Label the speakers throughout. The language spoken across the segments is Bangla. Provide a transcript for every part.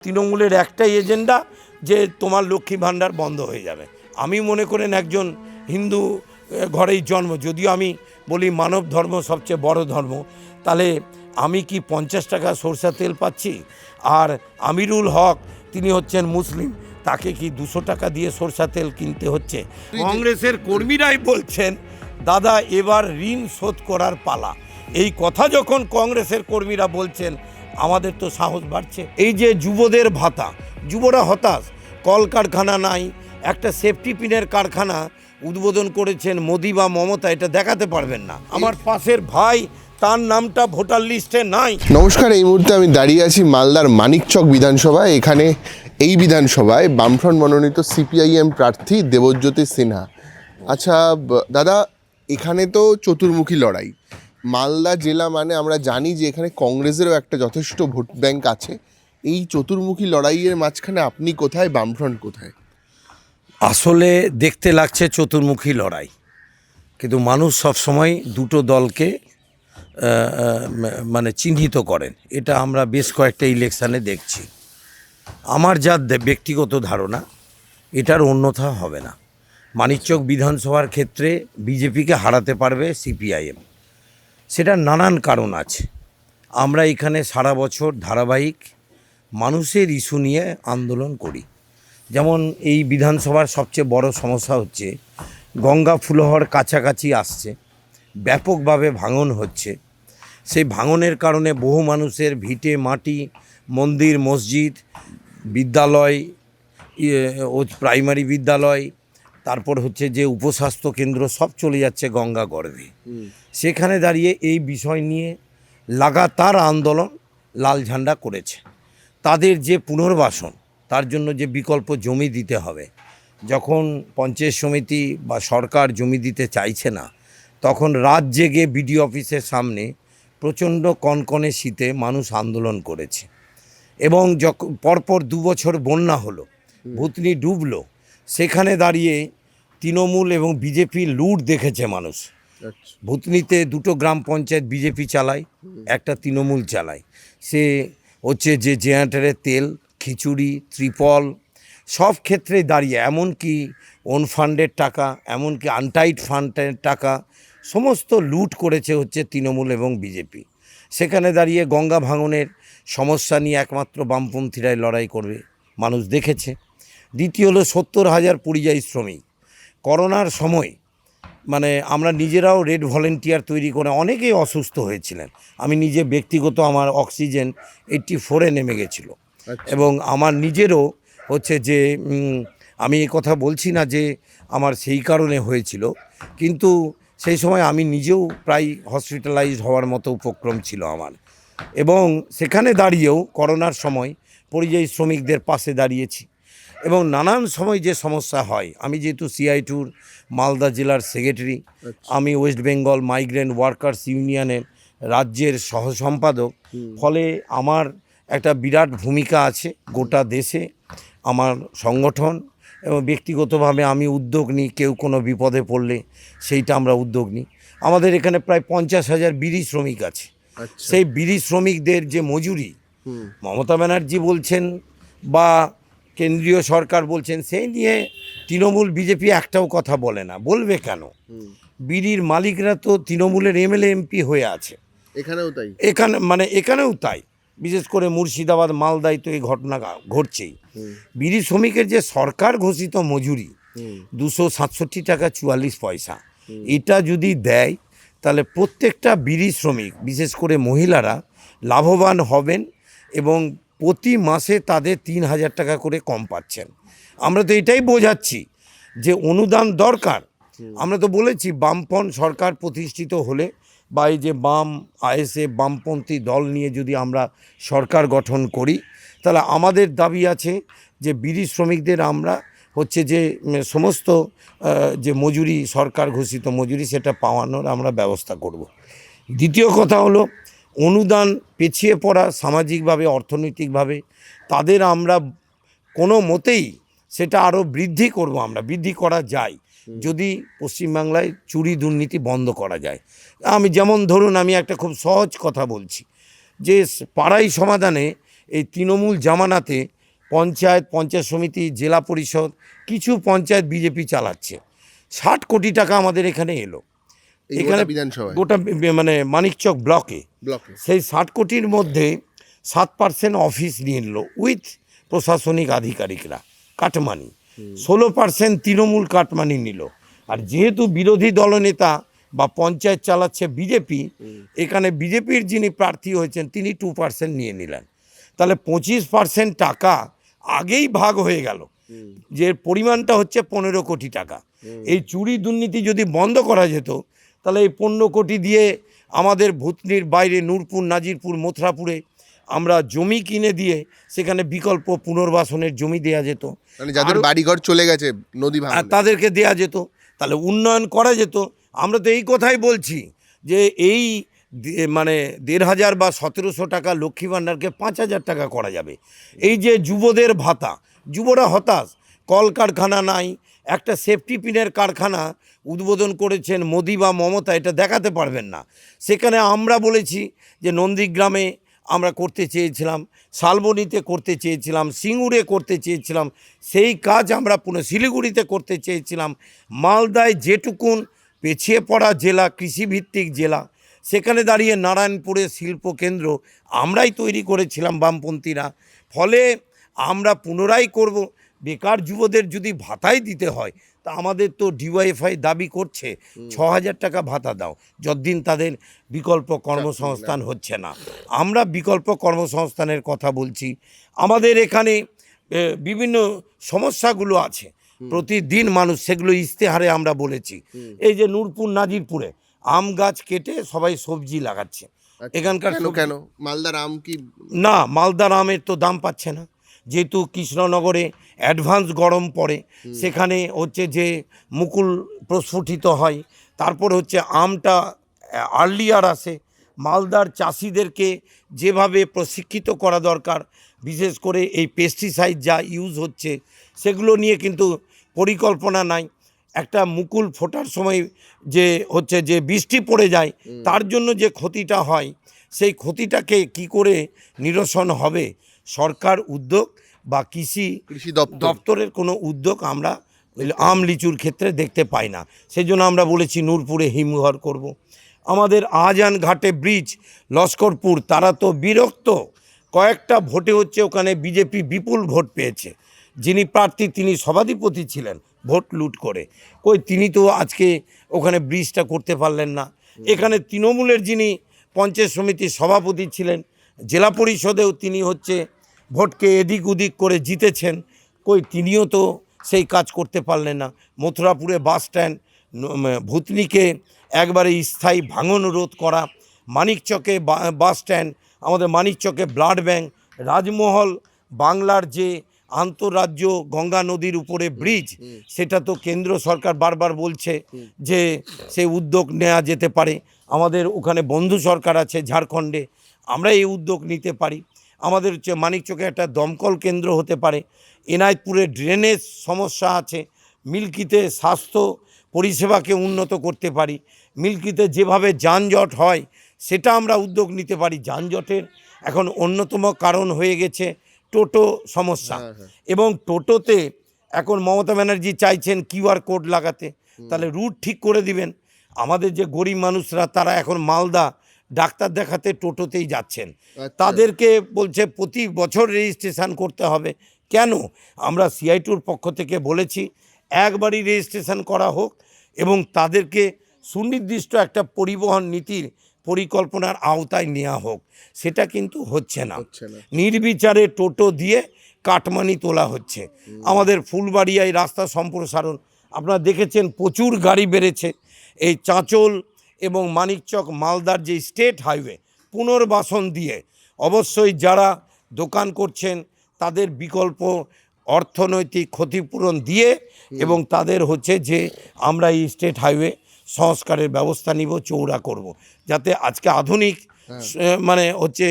Speaker 1: তৃণমূলের একটাই এজেন্ডা যে তোমার লক্ষ্মী ভাণ্ডার বন্ধ হয়ে যাবে। আমি মনে করেন একজন হিন্দু ঘরেই জন্ম, যদিও আমি বলি মানব ধর্ম সবচেয়ে বড় ধর্ম, তাহলে আমি কি 50 টাকা সরষের তেল পাচ্ছি? আর আমিরুল হক তিনি হচ্ছেন মুসলিম, তাকে কি 200 টাকা দিয়ে সরষের তেল কিনতে হচ্ছে? কংগ্রেসের কর্মীরাই বলছেন দাদা এবার ঋণ শোধ করার পালা। এই কথা যখন কংগ্রেসের কর্মীরা বলছেন আমাদের তো সাহস বাড়ছে। এই যে যুবদের ভাতা, যুবরা হতাশ, কলকারখানা নাই, একটা সেফটি পিনের কারখানা উদ্বোধন করেছেন মোদি বা মমতা, এটা দেখাতে পারবেন না। আমার পাশের ভাই, তার নামটা ভোটার লিস্টে নাই।
Speaker 2: নমস্কার, এই মুহূর্তে আমি দাঁড়িয়ে আছি মালদার মানিকচক বিধানসভায়। এখানে এই বিধানসভায় বামফ্রন্ট মনোনীত সিপিআইএম প্রার্থী দেবজ্যোতি সিনহা। আচ্ছা দাদা, এখানে তো চতুর্মুখী লড়াই। মালদা জেলা মানে আমরা জানি যে এখানে কংগ্রেসেরও একটা যথেষ্ট ভোট ব্যাংক আছে। এই চতুর্মুখী লড়াইয়ের মাঝখানে আপনি কোথায়, বামফ্রন্ট কোথায়?
Speaker 1: আসলে দেখতে লাগছে চতুর্মুখী লড়াই, কিন্তু মানুষ সবসময় দুটো দলকে মানে চিহ্নিত করেন। এটা আমরা বেশ কয়েকটা ইলেকশানে দেখছি। আমার যা ব্যক্তিগত ধারণা, এটার অন্যথা হবে না। মানিকচক বিধানসভার ক্ষেত্রে বিজেপিকে হারাতে পারবে সিপিআইএম। সেটার নানান কারণ আছে। আমরা এখানে সারা বছর ধারাবাহিক মানুষের ইস্যু নিয়ে আন্দোলন করি। যেমন এই বিধানসভার সবচেয়ে বড় সমস্যা হচ্ছে গঙ্গা ফুলহর কাছাকাছি আসছে, ব্যাপকভাবে ভাঙন হচ্ছে। সেই ভাঙনের কারণে বহু মানুষের ভিটে মাটি, মন্দির মসজিদ, বিদ্যালয়, প্রাইমারি বিদ্যালয়, তারপর হচ্ছে যে উপস্বাস্থ্য কেন্দ্র সব চলে যাচ্ছে গঙ্গা গর্ভে। সেখানে দাঁড়িয়ে এই বিষয় নিয়ে লাগাতার আন্দোলন লাল ঝান্ডা করেছে। তাদের যে পুনর্বাসন, তার জন্য যে বিকল্প জমি দিতে হবে, যখন পঞ্চায়েত সমিতি বা সরকার জমি দিতে চাইছে না, তখন রাত জেগে বিডিও অফিসের সামনে প্রচণ্ড কনকনে শীতে মানুষ আন্দোলন করেছে। এবং যখন পরপর 2 বছর বন্যা হলো, ভূতনি ডুবলো, সেখানে দাঁড়িয়ে তৃণমূল এবং বিজেপি লুট দেখেছে মানুষ। ভূতনিতে 2টো গ্রাম পঞ্চায়েত বিজেপি চালায়, একটা তৃণমূল চালায়। সে হচ্ছে যে জেনারেটরের তেল, খিচুড়ি, ত্রিপল, সব ক্ষেত্রেই দাঁড়িয়ে, এমনকি ওন ফান্ডের টাকা, এমনকি আনটাইড ফান্ডের টাকা, সমস্ত লুট করেছে হচ্ছে তৃণমূল এবং বিজেপি। সেখানে দাঁড়িয়ে গঙ্গা ভাঙনের সমস্যা নিয়ে একমাত্র বামপন্থীরাই লড়াই করবে, মানুষ দেখেছে। দ্বিতীয় হলো 70,000 পরিযায়ী শ্রমিক। করোনার সময় মানে আমরা নিজেরাও রেড ভলেন্টিয়ার তৈরি করে অনেকেই অসুস্থ হয়েছিলেন। আমি নিজে ব্যক্তিগত আমার অক্সিজেন 84-এ নেমে গেছিলো। এবং আমার নিজেরও হচ্ছে যে আমি এই কথা বলছি না যে আমার সেই কারণে হয়েছিল, কিন্তু সেই সময় আমি নিজেও প্রায় হসপিটালাইজড হওয়ার মতো উপক্রম ছিল আমার। এবং সেখানে দাঁড়িয়েও করোনার সময় পরিযায়ী শ্রমিকদের পাশে দাঁড়িয়েছি। এবং নানান সময় যে সমস্যা হয়, আমি যেহেতু CI2-র মালদা জেলার সেক্রেটারি, আমি ওয়েস্ট বেঙ্গল মাইগ্রেন্ট ওয়ার্কার্স ইউনিয়নের রাজ্যের সহসম্পাদক, ফলে আমার একটা বিরাট ভূমিকা আছে গোটা দেশে। আমার সংগঠন এবং ব্যক্তিগতভাবে আমি উদ্যোগ নিই, কেউ কোনো বিপদে পড়লে সেইটা আমরা উদ্যোগ নিই। আমাদের এখানে প্রায় 50,000 বিড়ি শ্রমিক আছে। সেই বিড়ি শ্রমিকদের যে মজুরি মমতা ব্যানার্জি বলছেন বা কেন্দ্রীয় সরকার বলছেন, সেই নিয়ে তৃণমূল বিজেপি একটাও কথা বলে না। বলবে কেন? বিড়ির মালিকরা তো তৃণমূলের MLA MP হয়ে আছে। এখানেও তাই, বিশেষ করে মুর্শিদাবাদ মালদায় তো এই ঘটনা ঘটছেই। বিড়ি শ্রমিকের যে সরকার ঘোষিত মজুরি 267 টাকা 44 পয়সা, এটা যদি দেয় তাহলে প্রত্যেকটা বিড়ি শ্রমিক, বিশেষ করে মহিলারা লাভবান হবেন এবং প্রতি মাসে তাদের 3,000 টাকা করে কম পাচ্ছেন। আমরা তো এটাই বোঝাচ্ছি যে অনুদান দরকার। আমরা তো বলেছি বামপন্থী সরকার প্রতিষ্ঠিত হলে বা এই যে বাম ISF বামপন্থী দল নিয়ে যদি আমরা সরকার গঠন করি, তাহলে আমাদের দাবি আছে যে বিড়ি শ্রমিকদের আমরা হচ্ছে যে সমস্ত যে মজুরি, সরকার ঘোষিত মজুরি, সেটা পাওয়ানোর আমরা ব্যবস্থা করব। দ্বিতীয় কথা হলো অনুদান পিছিয়ে পড়া সামাজিকভাবে, অর্থনৈতিকভাবে তাদের আমরা কোনো মতেই সেটা আরও বৃদ্ধি করব। আমরা বৃদ্ধি করা যায় যদি পশ্চিমবাংলায় চুরি দুর্নীতি বন্ধ করা যায়। আমি যেমন ধরুন, আমি একটা খুব সহজ কথা বলছি যে পাড়াই সমাধানে এই তৃণমূল জামানাতে পঞ্চায়েত সমিতি, জেলা পরিষদ, কিছু পঞ্চায়েত বিজেপি চালাচ্ছে। 60 কোটি টাকা আমাদের এখানে এলো, এখানে
Speaker 2: বিধানসভায়
Speaker 1: গোটা মানে মানিকচক ব্লকে।
Speaker 2: ব্লকে
Speaker 1: সেই 60 কোটির মধ্যে 7% অফিস নিয়ে নিল উইথ প্রশাসনিক আধিকারিকরা কাটমানি, 16% তৃণমূল কাটমানি নিল। আর যেহেতু বিরোধী দলনেতা বা পঞ্চায়েত চালাচ্ছে বিজেপি, এখানে বিজেপির যিনি প্রার্থী হয়েছেন তিনি 2% নিয়ে নিলেন। তাহলে 25% টাকা আগেই ভাগ হয়ে গেল, যে পরিমাণটা হচ্ছে 15 কোটি টাকা। এই চুরি দুর্নীতি যদি বন্ধ করা যেত, তাহলে এই 15 কোটি দিয়ে আমাদের ভূতনির বাইরে নূরপুর, নাজিরপুর, মথুরাপুরে আমরা জমি কিনে দিয়ে সেখানে বিকল্প পুনর্বাসনের জমি দেওয়া যেত,
Speaker 2: মানে যাদের বাড়িঘর চলে গেছে নদী
Speaker 1: আর
Speaker 2: ভাঙলে।
Speaker 1: তাদেরকে দেয়া যেত, তাহলে উন্নয়ন করা যেত। আমরা তো এই কথাই বলছি যে এই মানে 1500 বা 1700 টাকা লক্ষ্মী ভাণ্ডারকে 5000 টাকা করা যাবে। এই যে যুবদের ভাতা, যুবরা হতাশ, কলকারখানা নাই, একটা সেফটি পিনের কারখানা উদ্বোধন করেছেন মোদি বা মমতা, এটা দেখাতে পারবেন না। সেখানে আমরা বলেছি যে নন্দীগ্রামে আমরা করতে চেয়েছিলাম, শালবনীতে করতে চেয়েছিলাম, সিঙ্গুরে করতে চেয়েছিলাম, সেই কাজ আমরা শিলিগুড়িতে করতে চেয়েছিলাম। মালদায় যেটুকুন পিছিয়ে পড়া জেলা, কৃষিভিত্তিক জেলা, সেখানে দাঁড়িয়ে নারায়ণপুরে শিল্পকেন্দ্র আমরাই তৈরি করেছিলাম বামপন্থীরা। ফলে আমরা পুনরায় করব। বেকার যুবদের যদি ভাতাই দিতে হয়, তা আমাদের তো ডিওয়াইফাই দাবি করছে 6000 টাকা ভাতা দাও, যতদিন তাদের বিকল্প কর্মসংস্থান হচ্ছে না। আমরা বিকল্প কর্মসংস্থানের কথা বলছি। আমাদের এখানে বিভিন্ন সমস্যাগুলো আছে, প্রতিদিন মানুষ সেগুলো ইশতেহারে আমরা বলেছি। এই যে নূরপুর, নাজিরপুরে আম গাছ কেটে সবাই সবজি লাগাচ্ছে। এখানকার
Speaker 2: কেন মালদার আম কি
Speaker 1: না, মালদার আমের তো দাম পাচ্ছে না, যেহেতু কৃষ্ণনগরে অ্যাডভান্স গরম পড়ে, সেখানে হচ্ছে যে মুকুল প্রস্ফুটিত হয়, তারপর হচ্ছে আমটা আর্লিয়ার আসে। মালদার চাষিদেরকে যেভাবে প্রশিক্ষিত করা দরকার, বিশেষ করে এই পেস্টিসাইড যা ইউজ হচ্ছে সেগুলো নিয়ে কিন্তু পরিকল্পনা নাই। একটা মুকুল ফোটার সময় যে হচ্ছে যে বৃষ্টি পড়ে যায়, তার জন্য যে ক্ষতিটা হয়, সেই ক্ষতিটাকে কি করে নিরসন হবে, সরকার উদ্যোগ বা কৃষি দপ্তরের কোনো উদ্যোগ আমরা আম লিচুর ক্ষেত্রে দেখতে পাই না। সেই জন্য আমরা বলেছি নূরপুরে হিমঘর করব। আমাদের আজান ঘাটে ব্রিজ, লস্করপুর, তারা তো বিরক্ত। কয়েকটা ভোটে হচ্ছে ওখানে বিজেপি বিপুল ভোট পেয়েছে, যিনি প্রার্থী তিনি সভাধিপতি ছিলেন ভোট লুট করে। তিনি তো আজকে ওখানে ব্রিজটা করতে পারলেন না। এখানে তৃণমূলের যিনি পঞ্চায়েত সমিতির সভাপতি ছিলেন, জেলা পরিষদেও তিনি হচ্ছে ভোটকে এদিক ওদিক করে জিতেছেন, তিনিও তো সেই কাজ করতে পারলেন না। মথুরাপুরে বাস স্ট্যান্ড, ভূতনিকে একবারে স্থায়ী ভাঙন রোধ করা, মানিকচকে বাস স্ট্যান্ড, আমাদের মানিকচকে ব্লাড ব্যাঙ্ক, রাজমহল বাংলার যে আন্তঃরাজ্য গঙ্গা নদীর উপরে ব্রিজ, সেটা তো কেন্দ্র সরকার বারবার বলছে যে সেই উদ্যোগ নেওয়া যেতে পারে। আমাদের ওখানে বন্ধু সরকার আছে ঝাড়খণ্ডে, আমরা এই উদ্যোগ নিতে পারি। আমাদের হচ্ছে মানিকচকে একটা দমকল কেন্দ্র হতে পারে। এনায়তপুরে ড্রেনেজ সমস্যা আছে, মিল্কিতে স্বাস্থ্য পরিষেবাকে উন্নত করতে পারি। মিল্কিতে যেভাবে যানজট হয় সেটা আমরা উদ্যোগ নিতে পারি। যানজটের এখন অন্যতম কারণ হয়ে গেছে টোটো সমস্যা, এবং টোটোতে এখন মমতা ব্যানার্জি চাইছেন কিউআর কোড লাগাতে, তাহলে রুট ঠিক করে দিবেন। আমাদের যে গরিব মানুষরা তারা এখন মালদা ডাক্তার দেখাতে টোটোতেই যাচ্ছেন, তাদেরকে বলছে প্রতি বছর রেজিস্ট্রেশন করতে হবে। কেন? আমরা সিআইটুর পক্ষ থেকে বলেছি একবারই রেজিস্ট্রেশন করা হোক এবং তাদেরকে সুনির্দিষ্ট একটা পরিবহন নীতির পরিকল্পনার আওতায় নেওয়া হোক। সেটা কিন্তু হচ্ছে না। নির্বিচারে টোটো দিয়ে কাটমানি তোলা হচ্ছে। আমাদের ফুলবাড়িয়ায় রাস্তা সম্প্রসারণ আপনারা দেখেছেন, প্রচুর গাড়ি বেড়েছে। এই চাঁচল এবং মানিকচক মালদার যে স্টেট হাইওয়ে পুনর্বাসন দিয়ে অবশ্যই যারা দোকান করছেন তাদের বিকল্প অর্থনৈতিক ক্ষতিপূরণ দিয়ে এবং তাদের হচ্ছে যে আমরা এই স্টেট হাইওয়ে সংস্কারের ব্যবস্থা নিব, চৌড়া করব, যাতে আজকে আধুনিক মানে হচ্ছে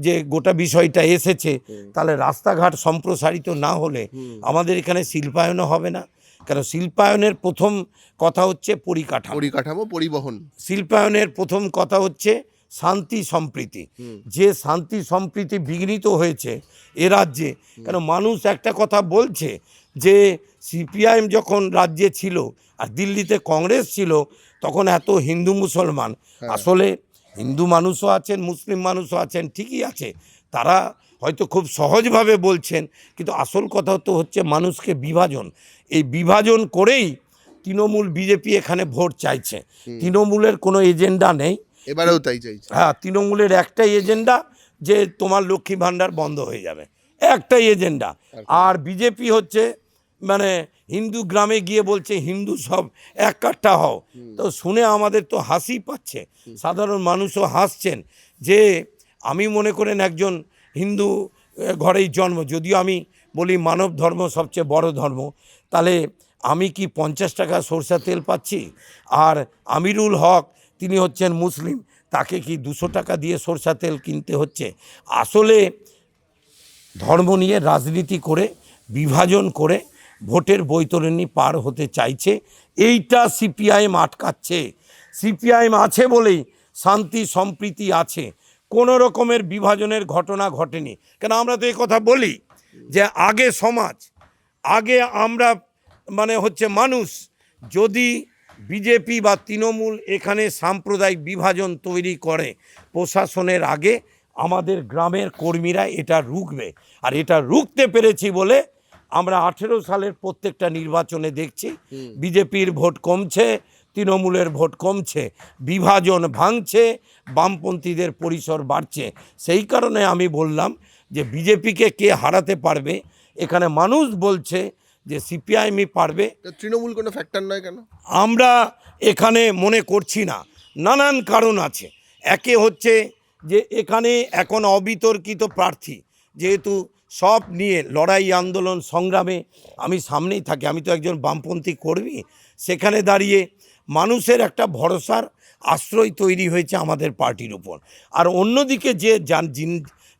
Speaker 1: যে গোটা বিষয়টা এসেছে, তাহলে রাস্তাঘাট সম্প্রসারিত না হলে আমাদের এখানে শিল্পায়নও হবে না। কারণ শিল্পায়নের প্রথম কথা হচ্ছে পরিকাঠামো,
Speaker 2: পরিবহন।
Speaker 1: শিল্পায়নের প্রথম কথা হচ্ছে শান্তি সম্প্রীতি, যে শান্তি সম্প্রীতি বিঘ্নিত হয়েছে এ রাজ্যে। কেন মানুষ একটা কথা বলছে যে সিপিআইএম যখন রাজ্যে ছিল আর দিল্লিতে কংগ্রেস ছিল তখন এত হিন্দু মুসলমান, আসলে হিন্দু মানুষও আছেন মুসলিম মানুষও আছেন, ঠিকই আছে, তারা হয়তো খুব সহজভাবে বলছেন, কিন্তু আসল কথা তো হচ্ছে মানুষকে বিভাজন, এই বিভাজন করেই তৃণমূল বিজেপি এখানে ভোট চাইছে। তৃণমূলের কোনো এজেন্ডা নেই,
Speaker 2: এবারেও তাই চাইছে।
Speaker 1: হ্যাঁ, তৃণমূলের একটাই এজেন্ডা যে তোমার লক্ষ্মী ভাণ্ডার বন্ধ হয়ে যাবে, একটাই এজেন্ডা। আর বিজেপি হচ্ছে মানে হিন্দু গ্রামে গিয়ে বলছে হিন্দু সব এক কাঠা হও, তো শুনে আমাদের তো হাসি পাচ্ছে, সাধারণ মানুষও হাসছেন যে আমি মনে করেন একজন হিন্দু ঘরেই জন্ম, যদিও আমি বলি মানব ধর্ম সবচেয়ে বড় ধর্ম, তাহলে আমি কি 50 টাকা সরষের তেল পাচ্ছি? আর আমিরুল হক তিনি হচ্ছেন মুসলিম, তাকে কি 200 টাকা দিয়ে সরষের তেল কিনতে হচ্ছে? আসলে ধর্ম নিয়ে রাজনীতি করে বিভাজন করে ভোটের বৈতরণী পার হতে চাইছে, এইটা সিপিআইএম আটকাচ্ছে। সিপিআইএম আছে বলেই শান্তি সম্প্রীতি আছে, কোনো রকমের বিভাজনের ঘটনা ঘটেনি। কেন আমরা তো এই কথা বলি যে আগে সমাজ, আগে আমরা মানে হচ্ছে মানুষ, যদি বিজেপি বা তৃণমূল এখানে সাম্প্রদায়িক বিভাজন তৈরি করে প্রশাসনের আগে আমাদের গ্রামের কর্মীরা এটা রুখবে। আর এটা রুখতে পেরেছি বলে আমরা 18 সালের প্রত্যেকটা নির্বাচনে দেখছি বিজেপির ভোট কমছে, তৃণমূলের ভোট কমছে, বিভাজন ভাঙছে, বামপন্থীদের পরিসর বাড়ছে। সেই কারণে আমি বললাম যে বিজেপিকে কে হারাতে পারবে, এখানে মানুষ বলছে যে সিপিআইএমই পারবে।
Speaker 2: তৃণমূল কোনো ফ্যাক্টর নয় কেন?
Speaker 1: আমরা এখানে মনে করছি না, নানান কারণ আছে। একে হচ্ছে যে এখানে এখন অবিতর্কিত প্রার্থী, যেহেতু সব নিয়ে লড়াই আন্দোলন সংগ্রামে আমি সামনেই থাকি, আমি তো একজন বামপন্থী কর্মী, সেখানে দাঁড়িয়ে মানুষের একটা ভরসার আশ্রয় তৈরি হয়েছে আমাদের পার্টির উপর। আর অন্যদিকে যে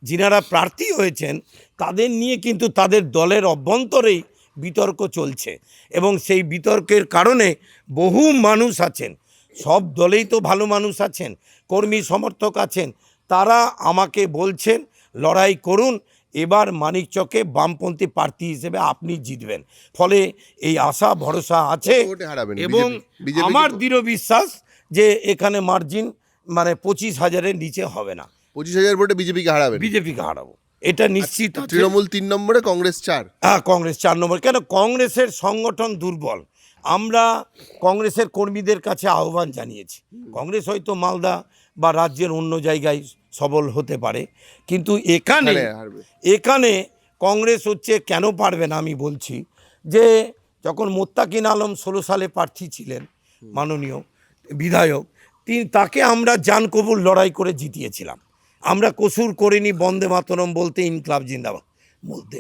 Speaker 1: যিনারা প্রার্থী হয়েছেন তাদের নিয়ে কিন্তু তাদের দলের অভ্যন্তরেই বিতর্ক চলছে, এবং সেই বিতর্কের কারণে বহু মানুষ আছেন, সব দলেই তো ভালো মানুষ আছেন, কর্মী সমর্থক আছেন, তারা আমাকে বলছেন লড়াই করুন, এবার মানিকচকে বামপন্থী প্রার্থী হিসেবে আপনি জিতবেন। ফলে এই আশা ভরসা আছে,
Speaker 2: ভোটে হারাবেন
Speaker 1: এবং
Speaker 2: বিজেপি
Speaker 1: আমার দৃঢ় বিশ্বাস যে এখানে মার্জিন মানে 25,000-এর নিচে হবে না।
Speaker 2: 25,000 ভোটে বিজেপিকে হারাবেন?
Speaker 1: বিজেপিকে হারাবো, এটা নিশ্চিত আছে।
Speaker 2: তৃণমূল 3 নম্বরে, কংগ্রেস 4।
Speaker 1: হ্যাঁ, কংগ্রেস 4 নম্বর। কেন? কংগ্রেসের সংগঠন দুর্বল। আমরা কংগ্রেসের কর্মীদের কাছে আহ্বান জানিয়েছি, কংগ্রেস হয়তো মালদা বা রাজ্যের অন্য জায়গায় সবল হতে পারে, কিন্তু এখানে কংগ্রেস হচ্ছে কেন পারবে না আমি বলছি, যে যখন মোত্তাকিন আলম 16 সালে প্রার্থী ছিলেন মাননীয় বিধায়ক, তাকে আমরা জান কবুল লড়াই করে জিতিয়েছিলাম। আমরা কসুর করিনি বন্দে মাতরম বলতে, ইনকলাব জিন্দাবাদ বলতে।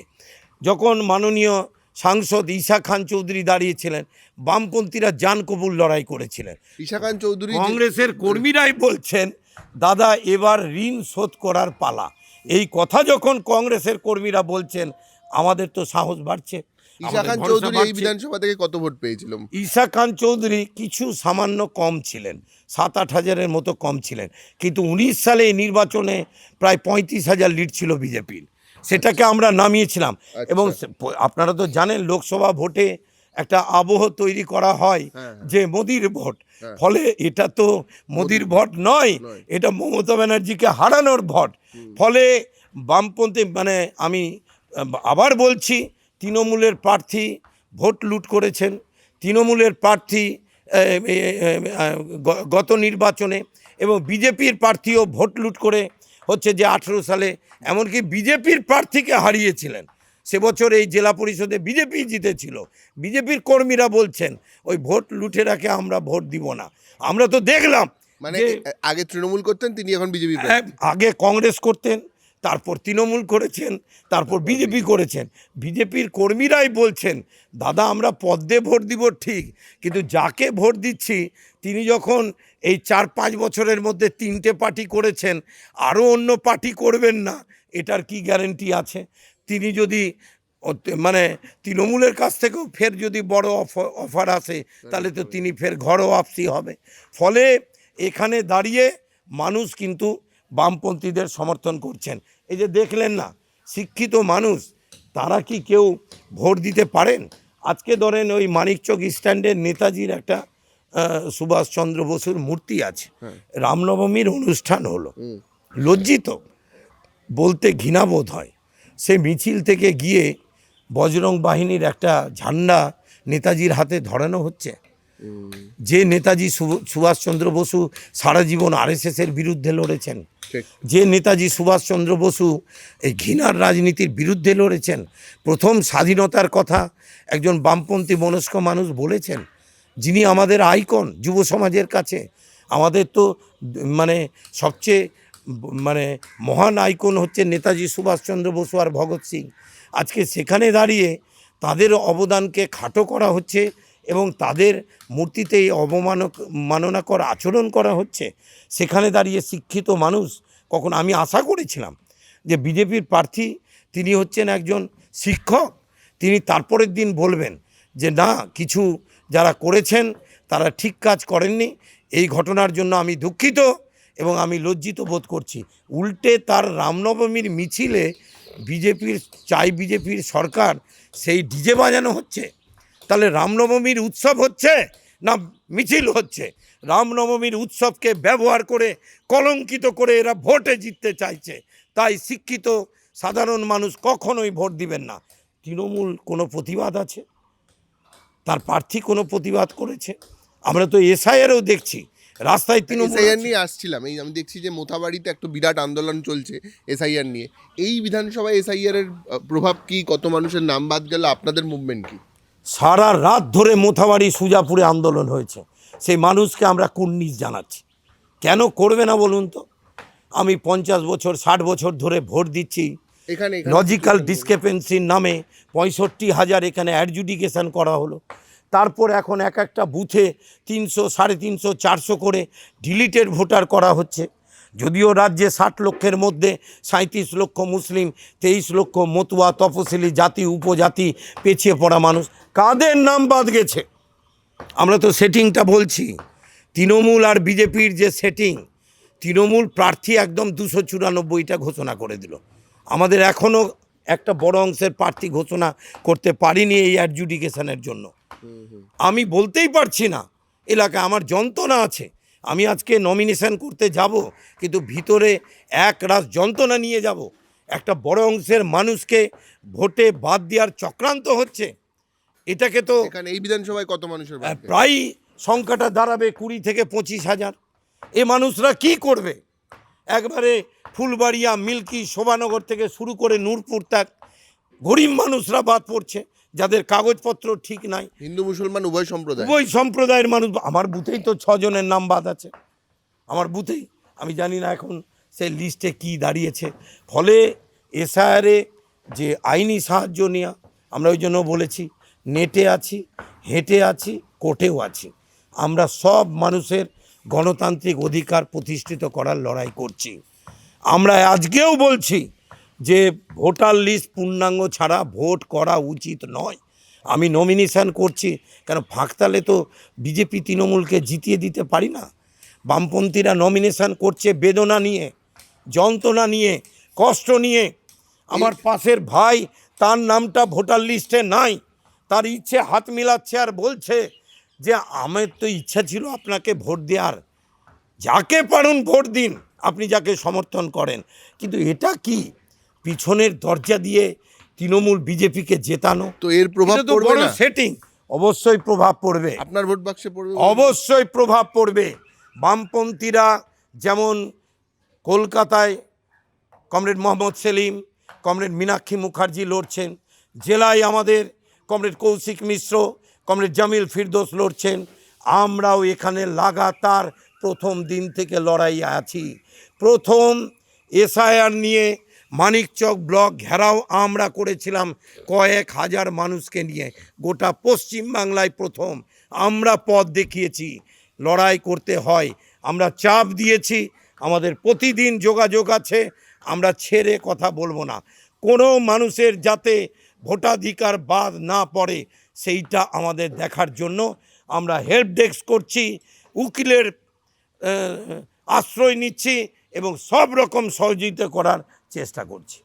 Speaker 1: যখন মাননীয় সাংসদ ঈশা খান চৌধুরী দাঁড়িয়েছিলেন, বামপন্থীরা জান কবুল লড়াই করেছিলেন।
Speaker 2: ঈশা খান চৌধুরী,
Speaker 1: কংগ্রেসের কর্মীরাই বলছেন দাদা এবার ঋণ শোধ করার পালা। এই কথা যখন কংগ্রেসের কর্মীরা বলছেন, আমাদের তো সাহস বাড়ছে।
Speaker 2: ঈশা খান চৌধুরী এই বিধানসভা থেকে কত ভোট পেয়েছিল?
Speaker 1: ঈশা খান চৌধুরী কিছু সামান্য কম ছিলেন, 7-8 হাজারের মতো কম ছিলেন, কিন্তু 19 সালে এই নির্বাচনে প্রায় 35,000 লিড ছিল বিজেপির, সেটাকে আমরা নামিয়েছিলাম। এবং আপনারা তো জানেন লোকসভা ভোটে একটা আবহ তৈরি করা হয় যে মোদির ভোট, ফলে এটা তো মোদির ভোট নয়, এটা মমতা ব্যানার্জিকে হারানোর ভোট। ফলে বামপন্থী মানে আমি আবার বলছি, তৃণমূলের প্রার্থী ভোট লুট করেছেন, তৃণমূলের প্রার্থী গত নির্বাচনে, এবং বিজেপির প্রার্থীও ভোট লুট করে হচ্ছে যে 18 সালে এমনকি বিজেপির প্রার্থীকে হারিয়েছিলেন। সে বছর এই জেলা পরিষদে বিজেপি জিতেছিল, বিজেপির কর্মীরা বলছেন ওই ভোট লুটেরাকে আমরা ভোট দিব না। আমরা তো দেখলাম,
Speaker 2: মানে আগে তৃণমূল করতেন তিনি, এখন বিজেপি।
Speaker 1: আগে কংগ্রেস করতেন, তারপর তৃণমূল করেছেন, তারপর বিজেপি করেছেন। বিজেপির কর্মীরাই বলছেন দাদা আমরা পদ্মে ভোট দিব ঠিক, কিন্তু যাকে ভোট দিচ্ছি তিনি যখন এই 4-5 বছরের মধ্যে 3টে পার্টি করেছেন, আরও অন্য পার্টি করবেন না, এটার কি গ্যারেন্টি আছে? তিনি যদি মানে তৃণমূলের কাছ থেকেও ফের যদি বড় অফার আসে, তাহলে তো তিনি ফের ঘরোয়া ওয়াপসি হবে। ফলে এখানে দাঁড়িয়ে মানুষ কিন্তু বামপন্থীদের সমর্থন করছেন। এই যে দেখলেন না, শিক্ষিত মানুষ তারা কি কেউ ভোট দিতে পারেন? আজকে ধরেন ওই মানিকচক স্ট্যান্ডের নেতাজির একটা সুভাষচন্দ্র বসুর মূর্তি আছে, রামনবমীর অনুষ্ঠান হলো, লজ্জিত বলতে ঘৃণাবোধ হয়। সে মিছিল থেকে গিয়ে বজরং বাহিনীর একটা ঝান্ডা নেতাজির হাতে ধরানো হচ্ছে। যে নেতাজি সুভাষচন্দ্র বসু সারা জীবন আরএসএসের বিরুদ্ধে লড়েছেন, যে নেতাজি সুভাষচন্দ্র বসু এই ঘৃণার রাজনীতির বিরুদ্ধে লড়েছেন, প্রথম স্বাধীনতার কথা একজন বামপন্থী মনস্ক মানুষ বলেছেন, যিনি আমাদের আইকন যুব সমাজের কাছে। আমাদের তো মানে সবচেয়ে মহান আইকন হচ্ছে নেতাজি সুভাষচন্দ্র বসু আর ভগৎ সিং। আজকে সেখানে দাঁড়িয়ে তাদের অবদানকে খাটো করা হচ্ছে এবং তাদের মূর্তিতে এই অবমাননাকর আচরণ করা হচ্ছে। সেখানে দাঁড়িয়ে শিক্ষিত মানুষ কখন, আমি আশা করেছিলাম যে বিজেপির প্রার্থী তিনি হচ্ছেন একজন শিক্ষক, তিনি তারপরের দিন বলবেন যে না, কিছু যারা করেছেন তারা ঠিক কাজ করেননি, এই ঘটনার জন্য আমি দুঃখিত এবং আমি লজ্জিত বোধ করছি। উল্টে তার রামনবমীর মিছিলে বিজেপির সরকার সেই ডিজে বাজানো হচ্ছে। তাহলে রামনবমীর উৎসব হচ্ছে না মিছিল হচ্ছে? রামনবমীর উৎসবকে ব্যবহার করে কলঙ্কিত করে এরা ভোটে জিততে চাইছে। তাই শিক্ষিত সাধারণ মানুষ কখনোই ভোট দিবেন না। তৃণমূল কোনো প্রতিবাদ আছে? তার প্রার্থী কোনো প্রতিবাদ করেছে? আমরা তো এসআইআরও দেখছি রাস্তায় তৃণমূল
Speaker 2: এসআইআর নিয়ে আসছিলাম, এই আমি দেখছি যে মোথাবাড়িতে একটা বিরাট আন্দোলন চলছে এসআইআর নিয়ে। এই বিধানসভায় এসআইআর এর প্রভাব কি? কত মানুষের নাম বাদ গেল? আপনাদের মুভমেন্ট কি?
Speaker 1: সারা রাত ধরে মোথাবাড়ি সুজাপুরে আন্দোলন হয়েছে। সেই মানুষকে আমরা কুর্নিশ জানাচ্ছি। কেন করবে না বলুন তো? আমি 50 বছর 60 বছর ধরে ভোট দিচ্ছি।
Speaker 2: এখানে
Speaker 1: লজিক্যাল ডিসক্রিপেন্সির নামে 65,000 এখানে অ্যাডজুডিকেশন করা হলো। তারপর এখন এক একটা বুথে 300, 350, 400 করে ডিলিটেড ভোটার করা হচ্ছে। যদিও রাজ্যে 60 লক্ষের মধ্যে 37 লক্ষ মুসলিম, 23 লক্ষ মতুয়া, তফসিলি জাতি, উপজাতি, পেছিয়ে পড়া মানুষ, কাদের নাম বাদ গেছে? আমরা তো সেটিংটা বলছি। তৃণমূল আর বিজেপির যে সেটিং, তৃণমূল প্রার্থী একদম 294টা ঘোষণা করে দিল। আমাদের এখনও একটা বড় অংশের প্রার্থী ঘোষণা করতে পারিনি এই অ্যাডজুডিকেশনের জন্য। আমি বলতেই পারছি না, এলাকায় আমার যন্ত্রণা আছে। আমি আজকে নমিনেশন করতে যাব, কিন্তু ভিতরে এক রাস যন্ত্রণা নিয়ে যাব। একটা বড় অংশের মানুষকে ভোটে বাদ দেওয়ার চক্রান্ত হচ্ছে। এটাকে তো
Speaker 2: এখানে এই বিধানসভায় কত মানুষের বাদ গেল?
Speaker 1: প্রায় সংখ্যাটা দাঁড়াবে 20 থেকে 25,000। এ মানুষরা কি করবে? একবারে ফুলবাড়িয়া, মিল্কি, শোভানগর থেকে শুরু করে নূরপুর তাক গরিব মানুষরা বাদ পড়ছে, যাদের কাগজপত্র ঠিক নাই।
Speaker 2: হিন্দু মুসলমান উভয়
Speaker 1: সম্প্রদায়ের মানুষ। আমার বুথেই তো 6 জনের নাম বাদ আছে, আমার বুথেই। আমি জানি না এখন সেই লিস্টে কি দাঁড়িয়েছে। ফলে এসআইআরে যে আইনি সাহায্য নেওয়া, আমরা ওই জন্য বলেছি নেটে আছি, হেঁটে আছি, কোর্টেও আছি। আমরা সব মানুষের গণতান্ত্রিক অধিকার প্রতিষ্ঠিত করার লড়াই করছি। আমরা আজকেও বলছি যে ভোটার লিস্ট পূর্ণাঙ্গ ছাড়া ভোট করা উচিত নয়। আমি নমিনেশন করছি কেন? ফাঁকতালে তো বিজেপি তৃণমূলকে জিতিয়ে দিতে পারি না। বামপন্থীরা নমিনেশন করছে বেদনা নিয়ে, যন্ত্রণা নিয়ে, কষ্ট নিয়ে। আমার পাশের ভাই, তার নামটা ভোটার লিস্টে নাই, তার ইচ্ছে হাত মিলাচ্ছে আর বলছে যে আমার তো ইচ্ছা ছিল আপনাকে ভোট দেওয়ার, যাকে পারুন ভোট দিন, আপনি যাকে সমর্থন করেন। কিন্তু এটা কি পিছনের দরজা দিয়ে তৃণমূল বিজেপিকে জেতানো?
Speaker 2: তো এর প্রভাব পড়বে না?
Speaker 1: সেটিং অবশ্যই প্রভাব পড়বে।
Speaker 2: আপনার ভোট বাক্সে পড়বে?
Speaker 1: অবশ্যই প্রভাব পড়বে। বামপন্থীরা যেমন কলকাতায় কমরেড মোহাম্মদ সেলিম, কমরেড মীনাক্ষী মুখার্জি লড়ছেন, জেলায় আমাদের কমরেড কৌশিক মিশ্র, কমরেড জামিল ফিরদৌস লড়ছেন, আমরাও এখানে লাগাতার প্রথম দিন থেকে লড়াই আছি। প্রথম এসআইআর নিয়ে মানিকচক ব্লক ঘেরাও আমরা করেছিলাম কয়েক হাজার মানুষকে নিয়ে। গোটা পশ্চিমবাংলায় প্রথম আমরা পথ দেখিয়েছি। লড়াই করতে হয়, আমরা চাপ দিয়েছি, আমাদের প্রতিদিন যোগাযোগ আছে, আমরা ছেড়ে কথা বলবো না। কোনো মানুষের যাতে ভোটাধিকার বাদ না পড়ে সেইটা আমাদের দেখার জন্য আমরা হেল্প ডেস্ক করছি, উকিলের আশ্রয় নিচ্ছি এবং সব রকম সহযোগিতা করার চেষ্টা করছি।